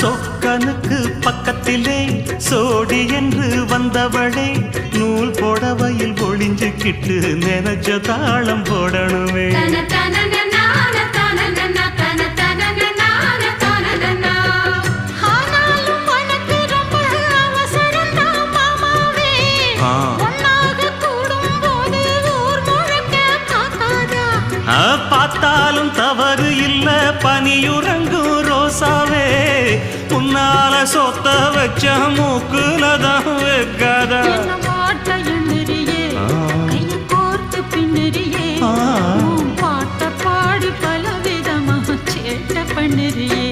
சொக்கனுக்கு பக்கத்திலே சோடி என்று வந்தவளே நூல் புடவையில் ஒளிஞ்சுக்கிட்டு நினைச்ச தாளம் போடணுமே. பார்த்தாலும் தவறு இல்ல பனியுறங்கும் ரோசாவே உன்னால சொத்த வச்ச மூக்குலதான் வைக்காத பாட்ட பாடி பல விதமா சேட்ட பண்ணுறியே.